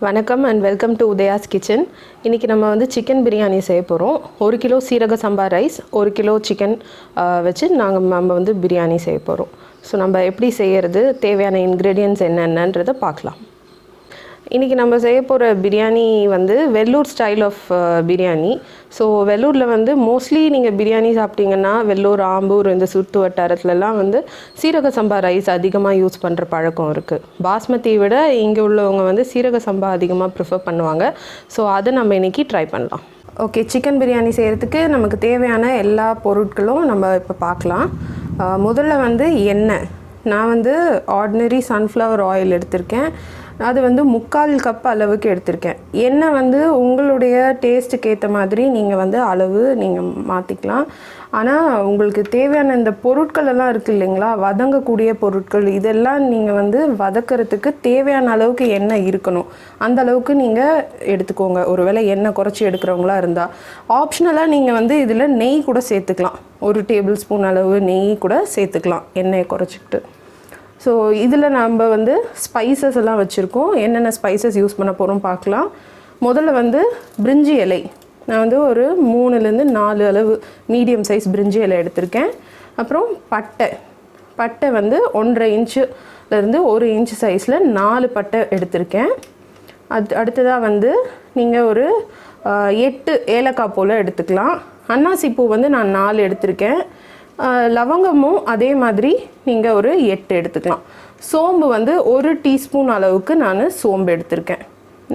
வணக்கம் and welcome to உதயாஸ் kitchen. இன்றைக்கி நம்ம வந்து சிக்கன் பிரியாணி செய்ய போகிறோம். 1 கிலோ சீரக சம்பா ரைஸ், 1 கிலோ சிக்கன் வச்சு நம்ம வந்து பிரியாணி செய்ய போகிறோம். ஸோ நம்ம எப்படி செய்கிறது, தேவையான இன்க்ரீடியன்ட்ஸ் என்னென்னன்றதை பார்க்கலாம். இன்றைக்கி நம்ம செய்ய போகிற பிரியாணி வந்து Vellore style of biryani. So வெள்ளூரில் வந்து மோஸ்ட்லி நீங்கள் பிரியாணி சாப்பிட்டீங்கன்னா வெள்ளூர், ஆம்பூர், இந்த சுற்று வட்டாரத்துலலாம் வந்து சீரக சம்பா ரைஸ் அதிகமாக யூஸ் பண்ணுற பழக்கம் இருக்குது. பாஸ்மதியை விட இங்கே உள்ளவங்க வந்து சீரக சம்பா அதிகமாக ப்ரிஃபர் பண்ணுவாங்க. ஸோ அதை நம்ம இன்றைக்கி ட்ரை பண்ணலாம். ஓகே, சிக்கன் பிரியாணி செய்கிறதுக்கு நமக்கு தேவையான எல்லா பொருட்களும் நம்ம இப்போ பார்க்கலாம். முதல்ல வந்து எண்ணெய். நான் வந்து ஆர்டினரி சன்ஃப்ளவர் ஆயில் எடுத்திருக்கேன். அது வந்து 3/4 கப் அளவுக்கு எடுத்திருக்கேன். எண்ணெய் வந்து உங்களுடைய டேஸ்ட்டுக்கு ஏற்ற மாதிரி நீங்கள் வந்து அளவு நீங்கள் மாற்றிக்கலாம். ஆனால் உங்களுக்கு தேவையான இந்த பொருட்கள் எல்லாம் இருக்குது இல்லைங்களா, வதங்கக்கூடிய பொருட்கள், இதெல்லாம் நீங்கள் வந்து வதக்கிறதுக்கு தேவையான அளவுக்கு எண்ணெய் இருக்கணும். அந்த அளவுக்கு நீங்கள் எடுத்துக்கோங்க. ஒருவேளை எண்ணெய் குறைச்சி எடுக்கிறவங்களா இருந்தால் ஆப்ஷனலாக நீங்கள் வந்து இதில் நெய் கூட சேர்த்துக்கலாம். 1 டேபிள் ஸ்பூன் அளவு நெய் கூட சேர்த்துக்கலாம் எண்ணெயை குறைச்சிக்கிட்டு. ஸோ இதில் நம்ம வந்து ஸ்பைசஸ் எல்லாம் வச்சுருக்கோம். என்னென்ன ஸ்பைசஸ் யூஸ் பண்ண போகிறோம் பார்க்கலாம். முதல்ல வந்து பிரிஞ்சி இலை. நான் வந்து ஒரு 3லேருந்து 4 அளவு மீடியம் சைஸ் பிரிஞ்சி இலை எடுத்திருக்கேன். அப்புறம் பட்டை வந்து 1.5 இன்ச்சுலேருந்து 1 இன்ச்சு சைஸில் 4 பட்டை எடுத்திருக்கேன். அடுத்ததாக வந்து நீங்கள் ஒரு 8 ஏலக்காய் போல் எடுத்துக்கலாம். அன்னாசி பூ வந்து நான் 4 எடுத்திருக்கேன். லவங்கமும் அதே மாதிரி நீங்கள் ஒரு 8 எடுத்துக்கலாம். சோம்பு வந்து 1 டீஸ்பூன் அளவுக்கு நான் சோம்பு எடுத்திருக்கேன்.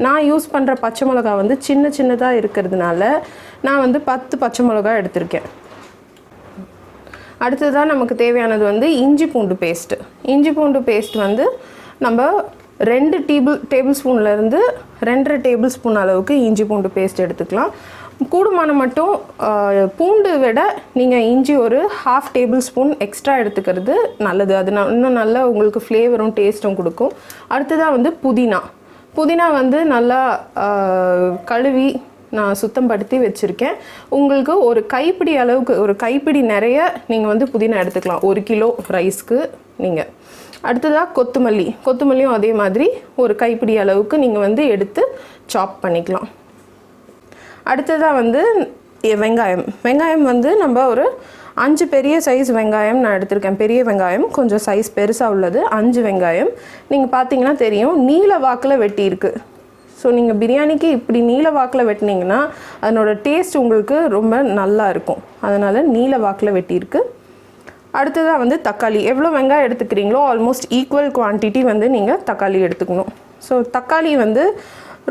நான் யூஸ் பண்ணுற பச்சை மிளகா வந்து சின்னதாக இருக்கிறதுனால நான் வந்து 10 பச்சை மிளகா எடுத்திருக்கேன். அடுத்ததான் நமக்கு தேவையானது வந்து இஞ்சி பூண்டு பேஸ்ட்டு. இஞ்சி பூண்டு பேஸ்ட் வந்து நம்ம 2 டேபிள் ஸ்பூன்லேருந்து 2.5 டேபிள் ஸ்பூன் அளவுக்கு இஞ்சி பூண்டு பேஸ்ட் எடுத்துக்கலாம். கூடுமான மட்டும் பூண்டு விட நீங்கள் இஞ்சி ஒரு 1/2 டேபிள் ஸ்பூன் எக்ஸ்ட்ரா எடுத்துக்கிறது நல்லது. அது இன்னும் நல்லா உங்களுக்கு ஃப்ளேவரும் டேஸ்ட்டும் கொடுக்கும். அடுத்ததாக வந்து புதினா வந்து நல்லா கழுவி நான் சுத்தப்படுத்தி வச்சுருக்கேன். உங்களுக்கு ஒரு கைப்பிடி அளவுக்கு, ஒரு கைப்பிடி நிறைய நீங்கள் வந்து புதினா எடுத்துக்கலாம் 1 கிலோ ரைஸ்க்கு நீங்கள். அடுத்ததாக கொத்தமல்லியும் அதே மாதிரி ஒரு கைப்பிடி அளவுக்கு நீங்கள் வந்து எடுத்து சாப் பண்ணிக்கலாம். அடுத்ததாக வந்து வெங்காயம் வந்து நம்ம ஒரு 5 பெரிய சைஸ் வெங்காயம் நான் எடுத்திருக்கேன். பெரிய வெங்காயம், கொஞ்சம் சைஸ் பெருசாக உள்ளது 5 வெங்காயம். நீங்கள் பார்த்தீங்கன்னா தெரியும், நீல வாக்கில் வெட்டியிருக்கு. ஸோ நீங்கள் பிரியாணிக்கு இப்படி நீல வாக்கில் வெட்டினீங்கன்னா அதனோட டேஸ்ட் உங்களுக்கு ரொம்ப நல்லா இருக்கும். அதனால் நீல வாக்கில் வெட்டியிருக்கு. அடுத்ததாக வந்து தக்காளி. எவ்வளோ வெங்காயம் எடுத்துக்கிறீங்களோ ஆல்மோஸ்ட் ஈக்குவல் குவான்டிட்டி வந்து நீங்கள் தக்காளி எடுத்துக்கணும். ஸோ தக்காளி வந்து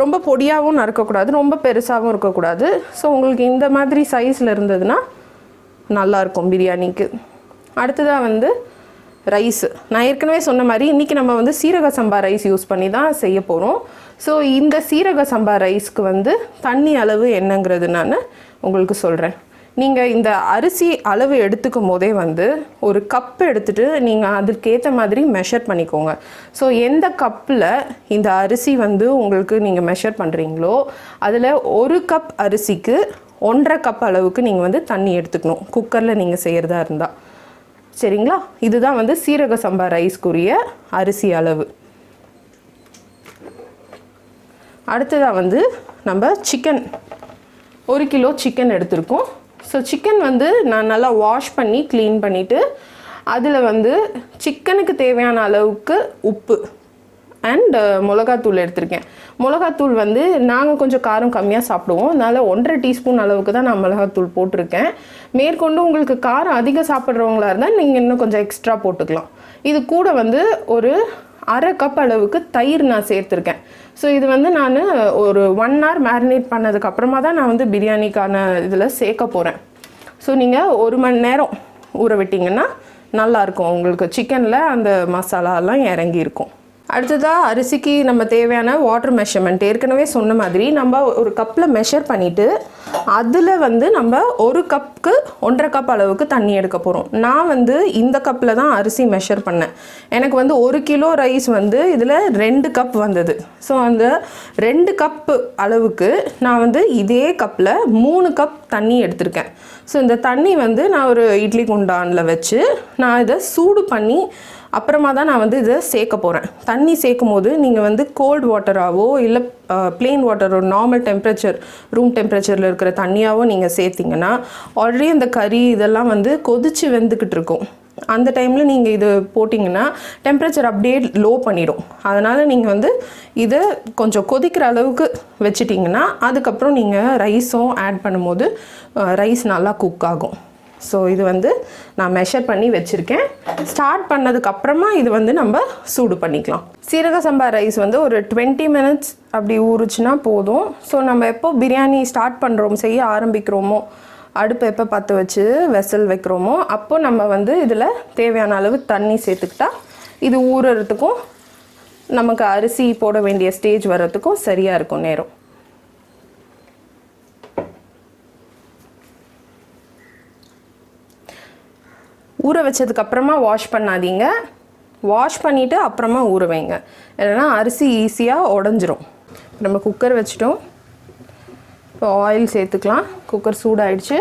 ரொம்ப பொடியாகவும் நறுக்கக்கூடாது, ரொம்ப பெருசாகவும் இருக்கக்கூடாது. ஸோ உங்களுக்கு இந்த மாதிரி சைஸில் இருந்ததுன்னா நல்லாயிருக்கும் பிரியாணிக்கு. அடுத்ததாக வந்து ரைஸு. நான் ஏற்கனவே சொன்ன மாதிரி இன்றைக்கி நம்ம வந்து சீரக சம்பா ரைஸ் யூஸ் பண்ணி தான் செய்ய போகிறோம். ஸோ இந்த சீரக சம்பா ரைஸ்க்கு வந்து தண்ணி அளவு என்னங்கிறது நான் உங்களுக்கு சொல்கிறேன். நீங்கள் இந்த அரிசி அளவு எடுத்துக்கும் போதே வந்து ஒரு கப் எடுத்துகிட்டு நீங்கள் அதுக்கேற்ற மாதிரி மெஷர் பண்ணிக்கோங்க. ஸோ எந்த கப்பில் இந்த அரிசி வந்து உங்களுக்கு நீங்கள் மெஷர் பண்ணுறீங்களோ அதில் 1 கப் அரிசிக்கு 1.5 கப் அளவுக்கு நீங்கள் வந்து தண்ணி எடுத்துக்கணும், குக்கரில் நீங்கள் செய்கிறதா இருந்தால். சரிங்களா? இதுதான் வந்து சீரக சம்பா ரைஸ்க்குரிய அரிசி அளவு. அடுத்ததாக வந்து நம்ம சிக்கன் 1 கிலோ சிக்கன் எடுத்திருக்கோம். ஸோ சிக்கன் வந்து நான் நல்லா வாஷ் பண்ணி க்ளீன் பண்ணிவிட்டு அதில் வந்து சிக்கனுக்கு தேவையான அளவுக்கு உப்பு அண்ட் மிளகாத்தூள் எடுத்திருக்கேன். மிளகாத்தூள் வந்து நாங்கள் கொஞ்சம் காரம் கம்மியாக சாப்பிடுவோம், அதனால் 1.5 டீஸ்பூன் அளவுக்கு தான் நான் மிளகாத்தூள் போட்டிருக்கேன். மேற்கொண்டு உங்களுக்கு காரம் அதிகம் சாப்பிட்றவங்களா இருந்தால் நீங்கள் இன்னும் கொஞ்சம் எக்ஸ்ட்ரா போட்டுக்கலாம். இது கூட வந்து ஒரு 1/2 கப் அளவுக்கு தயிர் நான் சேர்த்துருக்கேன். ஸோ இது வந்து நான் ஒரு 1 hour மேரினேட் பண்ணதுக்கப்புறமா தான் நான் வந்து பிரியாணிக்கான இதில் சேர்க்க போகிறேன். ஸோ நீங்கள் 1 மணி நேரம் ஊற விட்டிங்கன்னா நல்லாயிருக்கும், உங்களுக்கு சிக்கனில் அந்த மசாலாலாம் இறங்கியிருக்கும். அடுத்ததாக அரிசிக்கு நம்ம தேவையான வாட்டர் மெஷர்மெண்ட் ஏற்கனவே சொன்ன மாதிரி நம்ம ஒரு கப்பில் மெஷர் பண்ணிவிட்டு அதில் வந்து நம்ம 1 கப்புக்கு 1.5 கப் அளவுக்கு தண்ணி எடுக்க போகிறோம். நான் வந்து இந்த கப்பில் தான் அரிசி மெஷர் பண்ணேன். எனக்கு வந்து 1 கிலோ ரைஸ் வந்து இதில் 2 கப் வந்தது. ஸோ அந்த 2 கப்பு அளவுக்கு நான் வந்து இதே கப்பில் 3 கப் தண்ணி எடுத்திருக்கேன். ஸோ இந்த தண்ணி வந்து நான் ஒரு இட்லி குண்டானில் வச்சு நான் இதை சூடு பண்ணி அப்புறமா தான் நான் வந்து இதை சேர்க்க போகிறேன். தண்ணி சேர்க்கும் போது நீங்கள் வந்து கோல்டு வாட்டராகவோ இல்லை ப்ளெயின் வாட்டர் ஒரு நார்மல் டெம்பரேச்சர் ரூம் டெம்பரேச்சரில் இருக்கிற தண்ணியாவோ நீங்கள் சேர்த்திங்கன்னா ஆல்ரெடி அந்த கறி இதெல்லாம் வந்து கொதித்து வெந்துக்கிட்டு இருக்கும். அந்த டைமில் நீங்கள் இது போட்டிங்கன்னா டெம்பரேச்சர் அப்படியே லோ பண்ணிடும். அதனால் நீங்கள் வந்து இதை கொஞ்சம் கொதிக்கிற அளவுக்கு வச்சிட்டிங்கன்னா அதுக்கப்புறம் நீங்கள் ரைஸும் ஆட் பண்ணும்போது ரைஸ் நல்லா குக் ஆகும். ஸோ இது வந்து நான் மெஷர் பண்ணி வச்சுருக்கேன். ஸ்டார்ட் பண்ணதுக்கப்புறமா இது வந்து நம்ம சூடு பண்ணிக்கலாம். சீரக சம்பா ரைஸ் வந்து ஒரு 20 மினிட்ஸ் அப்படி ஊறுச்சுன்னா போதும். ஸோ நம்ம எப்போ பிரியாணி ஸ்டார்ட் பண்ணுறோம் செய்ய ஆரம்பிக்கிறோமோ அடுப்பு எப்போ பற்ற வச்சு வெசல் வைக்கிறோமோ அப்போ நம்ம வந்து இதில் தேவையான அளவு தண்ணி சேர்த்துக்கிட்டா இது ஊறுறதுக்கும் நமக்கு அரிசி போட வேண்டிய ஸ்டேஜ் வர்றதுக்கும் சரியாக இருக்கும் நேரம். ஊற வச்சதுக்கப்புறமா வாஷ் பண்ணாதீங்க. வாஷ் பண்ணிவிட்டு அப்புறமா ஊற வைங்க, இல்லைன்னா அரிசி ஈஸியாக உடஞ்சிரும். நம்ம குக்கர் வச்சிட்டோம். இப்போ ஆயில் சேர்த்துக்கலாம். குக்கர் சூடாயிடுச்சு.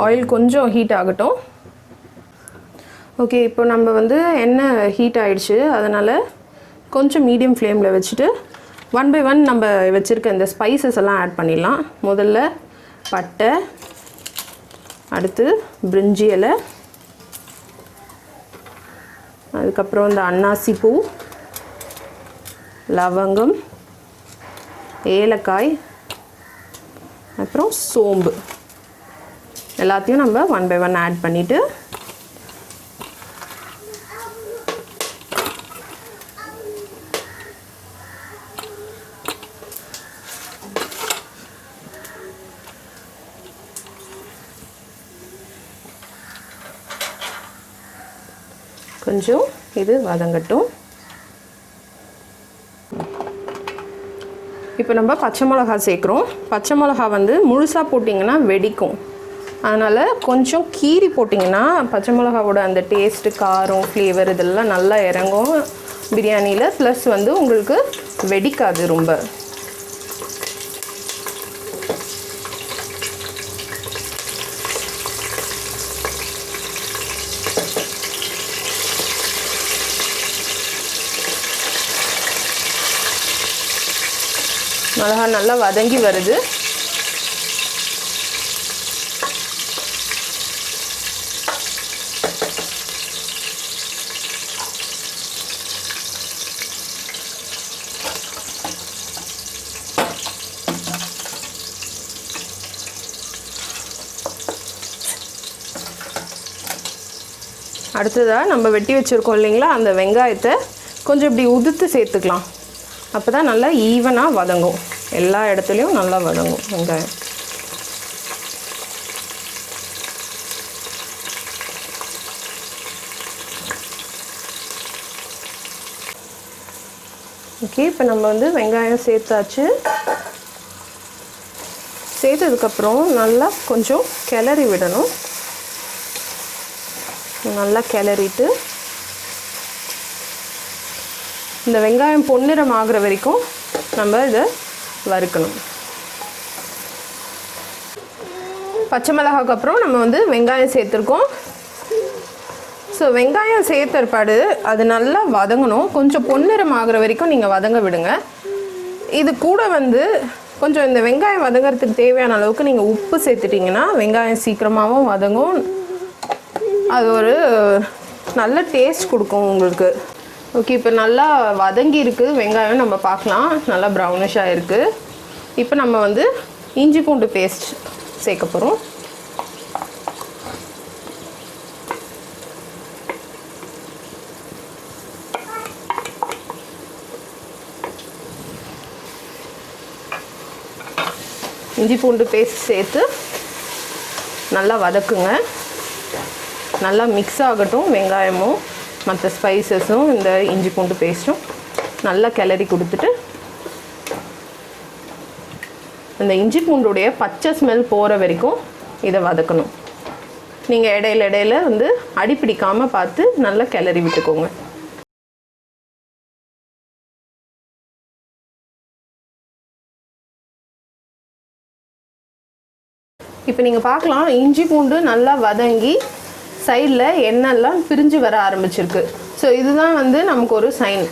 ஆயில் கொஞ்சம் ஹீட் ஆகட்டும். ஓகே, இப்போ நம்ம வந்து எண்ணெய் ஹீட் ஆகிடுச்சு. அதனால் கொஞ்சம் மீடியம் ஃப்ளேமில் வச்சுட்டு 1 by 1 நம்ம வச்சுருக்க இந்த ஸ்பைசஸ் எல்லாம் ஆட் பண்ணிடலாம். முதல்ல பட்டை, அடுத்து பிரிஞ்சி இலை, அதுக்கப்புறம் இந்த அன்னாசி பூ, லவங்கம், ஏலக்காய், அப்புறம் சோம்பு எல்லாத்தையும் நம்ம 1 by 1 ஆட் பண்ணிவிட்டு கொஞ்சம் இது வதங்கட்டும். இப்போ நம்ம பச்சை மிளகா சேர்க்குறோம். பச்சை மிளகா வந்து முழுசாக போட்டிங்கன்னா வெடிக்கும். அதனால் கொஞ்சம் கீரி போட்டிங்கன்னா பச்சை மிளகாவோட அந்த டேஸ்ட்டு, காரம், ஃப்ளேவர் இதெல்லாம் நல்லா இறங்கும் பிரியாணியில். ப்ளஸ் வந்து உங்களுக்கு வெடிக்காது ரொம்ப. மிளகா நல்லா வதங்கி வருது. அடுத்ததாக நம்ம வெட்டி வச்சுருக்கோம் இல்லைங்களா, அந்த வெங்காயத்தை கொஞ்சம் இப்படி உதுத்து சேர்த்துக்கலாம். அப்போ தான் நல்லா ஈவனாக வதங்கும், எல்லா இடத்துலையும் நல்லா வதங்கும் வெங்காயம். ஓகே, இப்போ நம்ம வந்து வெங்காயம் சேர்த்தாச்சு. சேர்த்ததுக்கப்புறம் நல்லா கொஞ்சம் கிளறி விடணும். நல்லா கிளறிட்டு இந்த வெங்காயம் பொன்னிறம் ஆகிற வரைக்கும் நம்ம இதை வறுக்கணும். பச்சை மிளகாய்க்கு அப்புறம் நம்ம வந்து வெங்காயம் சேர்த்துருக்கோம். ஸோ வெங்காயம் சேர்த்தற்பாடு அது நல்லா வதங்கணும். கொஞ்சம் பொன்னிறம் ஆகிற வரைக்கும் நீங்கள் வதங்க விடுங்க. இது கூட வந்து கொஞ்சம் இந்த வெங்காயம் வதங்கிறதுக்கு தேவையான அளவுக்கு நீங்கள் உப்பு சேர்த்துட்டிங்கன்னா வெங்காயம் சீக்கிரமாகவும் வதங்கும். அது ஒரு நல்ல டேஸ்ட் கொடுக்கும் உங்களுக்கு. ஓகே, இப்போ நல்லா வதங்கி இருக்குது வெங்காயம். நம்ம பார்க்கலாம் நல்லா ப்ரௌனிஷாக இருக்குது. இப்போ நம்ம வந்து இஞ்சி பூண்டு பேஸ்ட் சேர்க்க போகிறோம். இஞ்சி பூண்டு பேஸ்ட் சேர்த்து நல்லா வதக்குங்க. நல்லா மிக்ஸ் ஆகட்டும் வெங்காயமும் மற்ற ஸ்பைசஸும் இந்த இஞ்சி பூண்டு பேஸ்ட்டும் நல்லா கிளறி கொடுத்துட்டு இந்த இஞ்சி பூண்டுடைய பச்சை ஸ்மெல் போகிற வரைக்கும் இதை வதக்கணும். நீங்கள் இடையில வந்து அடி பிடிக்காமல் பார்த்து நல்லா கிளறி விட்டுக்கோங்க. இப்போ நீங்கள் பார்க்கலாம் இஞ்சி பூண்டு நல்லா வதங்கி சைடில் எண்ணெய்லாம் பிரிஞ்சு வர ஆரம்பிச்சிருக்கு. ஸோ இதுதான் வந்து நமக்கு ஒரு சைன்.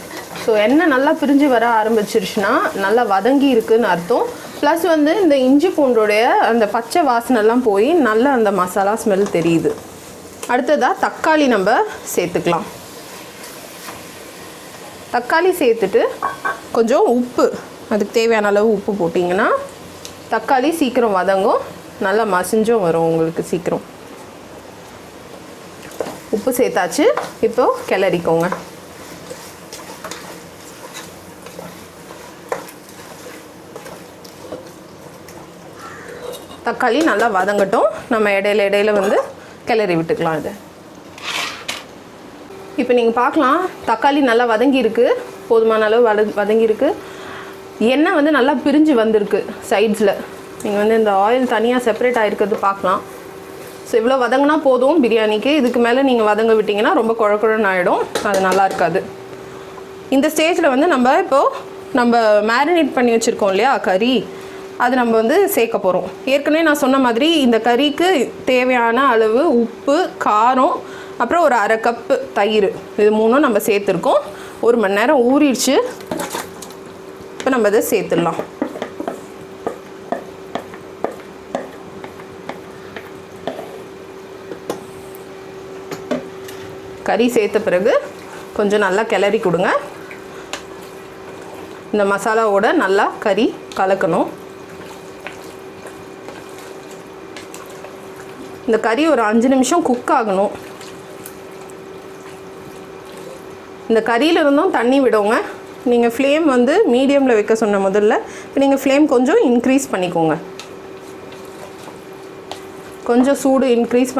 ஸோ எண்ணெய் நல்லா பிரிஞ்சு வர ஆரம்பிச்சிருச்சுன்னா நல்லா வதங்கி இருக்குதுன்னு அர்த்தம். ப்ளஸ் வந்து இந்த இஞ்சி பூண்டோடைய அந்த பச்சை வாசனைலாம் போய் நல்லா அந்த மசாலா ஸ்மெல் தெரியுது. அடுத்ததாக தக்காளி நம்ம சேர்த்துக்கலாம். தக்காளி சேர்த்துட்டு கொஞ்சம் உப்பு, அதுக்கு தேவையான அளவு உப்பு போட்டிங்கன்னா தக்காளி சீக்கிரம் வதங்கும், நல்லா மசிஞ்சும் வரும் உங்களுக்கு சீக்கிரம். உப்பு சேர்த்தாச்சு. இப்போது கிளறிக்கோங்க. தக்காளி நல்லா வதங்கட்டும். நம்ம இடையில வந்து கிளறி விட்டுக்கலாம். இது இப்போ நீங்கள் பார்க்கலாம் தக்காளி நல்லா வதங்கியிருக்கு, போதுமான அளவு வதங்கியிருக்கு. எண்ணெய் வந்து நல்லா பிரிஞ்சு வந்திருக்கு சைட்ஸில். நீங்கள் வந்து இந்த ஆயில் தனியாக செப்பரேட் ஆகிருக்கிறது பார்க்கலாம். ஸோ இவ்வளோ வதங்கினா போதும் பிரியாணிக்கு. இதுக்கு மேலே நீங்கள் வதங்க விட்டிங்கன்னா ரொம்ப குழக்குழன்னு ஆகிடும், அது நல்லா இருக்காது. இந்த ஸ்டேஜில் வந்து நம்ம மேரினேட் பண்ணி வச்சுருக்கோம் இல்லையா கறி, அது நம்ம வந்து சேர்க்க போகிறோம். ஏற்கனவே நான் சொன்ன மாதிரி இந்த கறிக்கு தேவையான அளவு உப்பு, காரம், அப்புறம் ஒரு 1/2 கப்பு தயிர், இது மூணும் நம்ம சேர்த்துருக்கோம். 1 மணி நேரம் ஊறிடுச்சு. இப்போ நம்ம இதை சேர்த்துடலாம். கறி சேர்த்த பிறகு கொஞ்சம் நல்லா கிளறி கொடுங்க. இந்த மசாலாவோட நல்லா கறி கலக்கணும். இந்த கறி ஒரு 5 நிமிஷம் குக் ஆகணும். இந்த கறியிலிருந்தும் தண்ணி விடுங்க. நீங்கள் ஃப்ளேம் வந்து மீடியமில் வைக்க சொன்ன முதல்ல, இப்போ நீங்கள் ஃப்ளேம் கொஞ்சம் இன்க்ரீஸ் பண்ணிக்கோங்க. கொஞ்சம் சூடு இன்க்ரீஸ்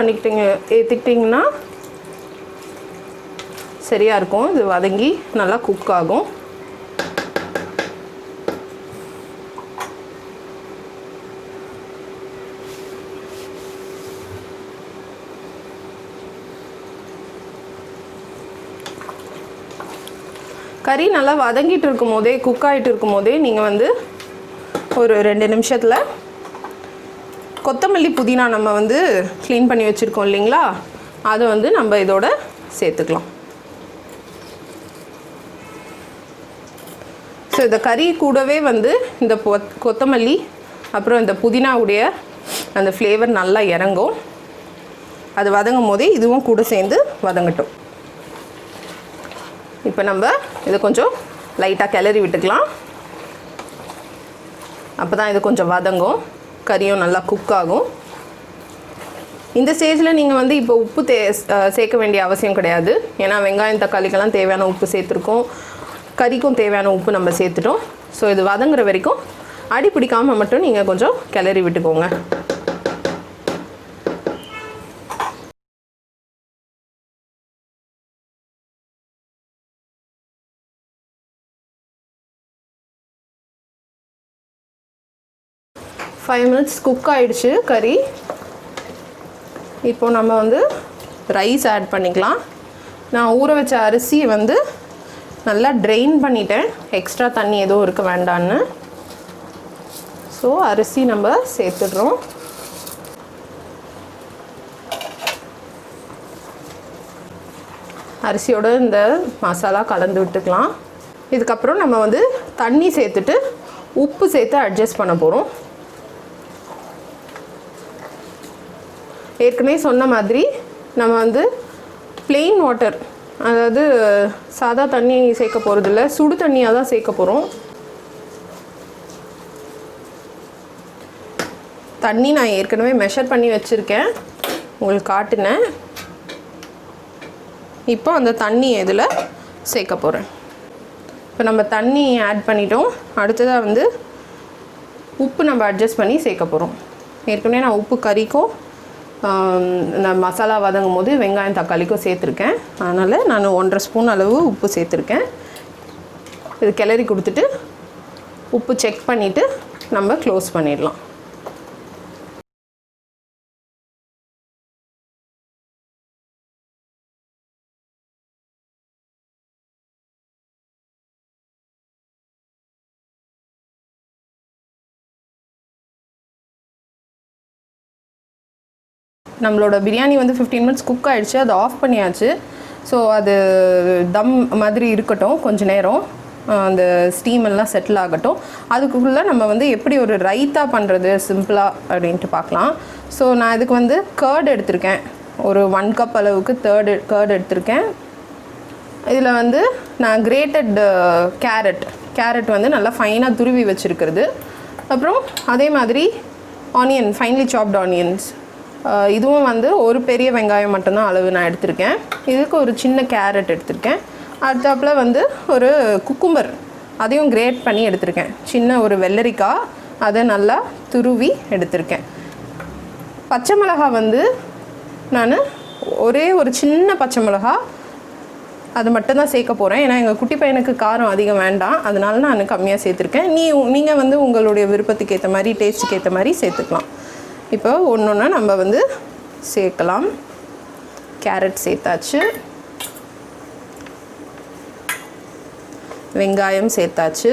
ஏற்றிக்கிட்டிங்கன்னா சரியாக இருக்கும். இது வதங்கி நல்லா குக் ஆகும். கறி நல்லா வதங்கிட்டு இருக்கும் போதே, குக் ஆகிட்டு இருக்கும் போதே நீங்கள் வந்து ஒரு 2 நிமிஷத்தில் கொத்தமல்லி புதினா நம்ம வந்து க்ளீன் பண்ணி வச்சுருக்கோம் இல்லைங்களா, அதை வந்து நம்ம இதோட சேர்த்துக்கலாம். ஸோ இந்த கறி கூடவே வந்து இந்த கொத்தமல்லி அப்புறம் இந்த புதினாவுடைய அந்த ஃப்ளேவர் நல்லா இறங்கும். அது வதங்கும் போதே இதுவும் கூட சேர்ந்து வதங்கட்டும். இப்போ நம்ம இதை கொஞ்சம் லைட்டாக கிளறி விட்டுக்கலாம். அப்போ தான் இது கொஞ்சம் வதங்கும், கறியும் நல்லா குக் ஆகும். இந்த ஸ்டேஜில் நீங்கள் வந்து இப்போ உப்பு சேர்க்க வேண்டிய அவசியம் கிடையாது. ஏன்னா வெங்காயம் தக்காளிக்கெல்லாம் தேவையான உப்பு சேர்த்துருக்கோம், கறிக்கும் தேவையான உப்பு நம்ம சேர்த்துட்டோம். ஸோ இது வதங்குற வரைக்கும் அடி பிடிக்காமல் மட்டும் நீங்கள் கொஞ்சம் கிளறி விட்டுக்கோங்க. ஃபைவ் மினிட்ஸ் குக் ஆகிடுச்சு கறி. இப்போ நம்ம வந்து ரைஸ் ஆட் பண்ணிக்கலாம். நான் ஊற வச்ச அரிசியை வந்து நல்லா ட்ரெயின் பண்ணிட்டேன், எக்ஸ்ட்ரா தண்ணி எதுவும் இருக்க வேண்டான்னு. ஸோ அரிசி நம்ம சேர்த்துடுறோம். அரிசியோட இந்த மசாலா கலந்து விட்டுக்கலாம். இதுக்கப்புறம் நம்ம வந்து தண்ணி சேர்த்துட்டு உப்பு சேர்த்து அட்ஜஸ்ட் பண்ண போகிறோம். ஏற்கனவே சொன்ன மாதிரி நம்ம வந்து ப்ளெயின் வாட்டர், அதாவது சாதா தண்ணி சேர்க்க போகிறதில்ல, சுடு தண்ணியாக தான் சேர்க்க போகிறோம். தண்ணி நான் ஏற்கனவே மெஷர் பண்ணி வச்சுருக்கேன், உங்களுக்கு காட்டினேன். இப்போ அந்த தண்ணி இதில் சேர்க்க போகிறேன். இப்போ நம்ம தண்ணி ஆட் பண்ணிட்டோம். அடுத்ததாக வந்து உப்பு நம்ம அட்ஜஸ்ட் பண்ணி சேர்க்க போகிறோம். ஏற்கனவே நான் உப்பு கறிக்கும் நான் மசாலா வதங்கும் போது வெங்காயம் தக்காளிக்கும் சேர்த்துருக்கேன். அதனால் நான் 1.5 ஸ்பூன் அளவு உப்பு சேர்த்துருக்கேன். இது கிளறி கொடுத்துட்டு உப்பு செக் பண்ணிவிட்டு நம்ம க்ளோஸ் பண்ணிடலாம். நம்மளோட பிரியாணி வந்து 15 மினிட்ஸ் குக் ஆகிடுச்சு, அதை ஆஃப் பண்ணியாச்சு. ஸோ அது தம் மாதிரி இருக்கட்டும் கொஞ்சம் நேரம், அந்த ஸ்டீம் எல்லாம் செட்டில் ஆகட்டும். அதுக்குள்ளே நம்ம வந்து எப்படி ஒரு ரைத்தா பண்ணுறது சிம்பிளாக அப்படின்ட்டு பார்க்கலாம். ஸோ நான் இதுக்கு வந்து கர்ட் எடுத்திருக்கேன், ஒரு 1 கப் அளவுக்கு கர்ட் எடுத்திருக்கேன். இதில் வந்து நான் கிரேட்டட் கேரட் வந்து நல்லா ஃபைனாக துருவி வச்சுருக்கிறது. அப்புறம் அதே மாதிரி ஆனியன், ஃபைன்லி சாப்டு ஆனியன்ஸ், இதுவும் வந்து ஒரு பெரிய வெங்காயம் மட்டும்தான் அளவு நான் எடுத்திருக்கேன். இதுக்கு ஒரு சின்ன கேரட் எடுத்திருக்கேன். அடுத்தாப்பில் வந்து ஒரு குக்கும்பர், அதையும் கிரேட் பண்ணி எடுத்திருக்கேன். சின்ன ஒரு வெள்ளரிக்காய், அதை நல்லா துருவி எடுத்திருக்கேன். பச்சை மிளகா வந்து நான் ஒரே ஒரு சின்ன பச்சை மிளகா அது மட்டும்தான் சேர்க்க போகிறேன். ஏன்னா எங்கள் குட்டி பையனுக்கு காரம் அதிகம் வேண்டாம், அதனால நான் கம்மியாக சேர்த்துருக்கேன். நீங்கள் வந்து உங்களுடைய விருப்பத்துக்கு ஏற்ற மாதிரி, டேஸ்ட்டுக்கு ஏற்ற மாதிரி சேர்த்துக்கலாம். இப்போ ஒன்று ஒன்றா நம்ம வந்து சேர்க்கலாம். கேரட் சேர்த்தாச்சு, வெங்காயம் சேர்த்தாச்சு,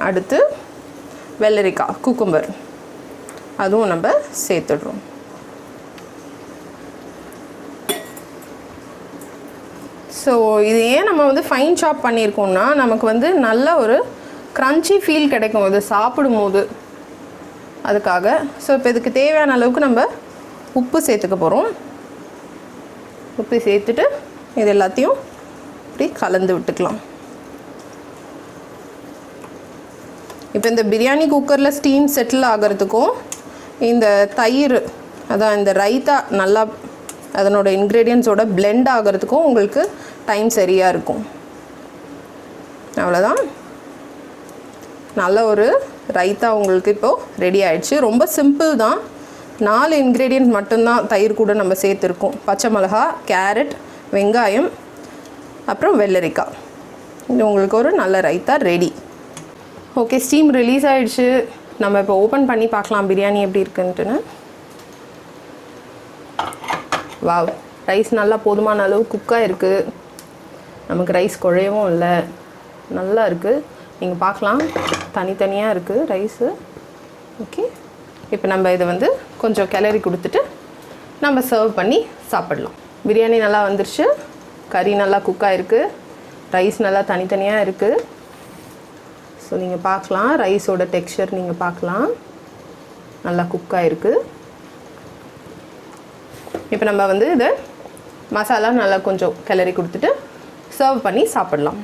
அடுத்து வெள்ளரிக்காய் குக்கும்பர் அதுவும் நம்ம சேர்த்துடுறோம். ஸோ இது ஏன் நம்ம வந்து ஃபைன் சாப் பண்ணியிருக்கோம்னா நமக்கு வந்து நல்ல ஒரு க்ரன்ச்சி ஃபீல் கிடைக்கும் அது சாப்பிடும்போது, அதுக்காக. ஸோ இப்போ இதுக்கு தேவையான அளவுக்கு நம்ம உப்பு சேர்த்துக்க போகிறோம். உப்பு சேர்த்துட்டு இது எல்லாத்தையும் இப்படி கலந்து விட்டுக்கலாம். இப்போ இந்த பிரியாணி குக்கரில் ஸ்டீம் செட்டில் ஆகிறதுக்கும் இந்த தயிர், அதான் இந்த ரைத்தா நல்லா அதனோட இன்க்ரீடியன்ஸோட பிளெண்ட் ஆகிறதுக்கும் உங்களுக்கு டைம் சரியாக இருக்கும். அவ்வளோதான், நல்ல ஒரு ரைத்தா உங்களுக்கு இப்போது ரெடி ஆகிடுச்சு. ரொம்ப சிம்பிள் தான், 4 இன்க்ரீடியன்ட் மட்டும்தான் தயிர் கூட நம்ம சேர்த்துருக்கோம். பச்சை மிளகா, கேரட், வெங்காயம், அப்புறம் வெள்ளரிக்காய். இது உங்களுக்கு ஒரு நல்ல raita ready. Okay, steam release ஆகிடுச்சு. நம்ம இப்போ ஓப்பன் பண்ணி பார்க்கலாம் பிரியாணி எப்படி இருக்குன்ட்டுன்னு. வாவ், ரைஸ் நல்லா போதுமான அளவு குக்காக இருக்குது. நமக்கு ரைஸ் குழையவும் இல்லை, நல்லா இருக்குது. நீங்கள் பார்க்கலாம், தனித்தனியாக இருக்குது ரைஸு. ஓகே, இப்போ நம்ம இதை வந்து கொஞ்சம் கிளறி கொடுத்துட்டு நம்ம சர்வ் பண்ணி சாப்பிடலாம். பிரியாணி நல்லா வந்துருச்சு, கறி நல்லா குக்காக இருக்குது, ரைஸ் நல்லா தனித்தனியாக இருக்குது. ஸோ நீங்கள் பார்க்கலாம், ரைஸோட டெக்ஸ்சர் நீங்கள் பார்க்கலாம், நல்லா குக்காக இருக்குது. இப்போ நம்ம வந்து இதை மசாலா நல்லா கொஞ்சம் கிளறி கொடுத்துட்டு சர்வ் பண்ணி சாப்பிடலாம்.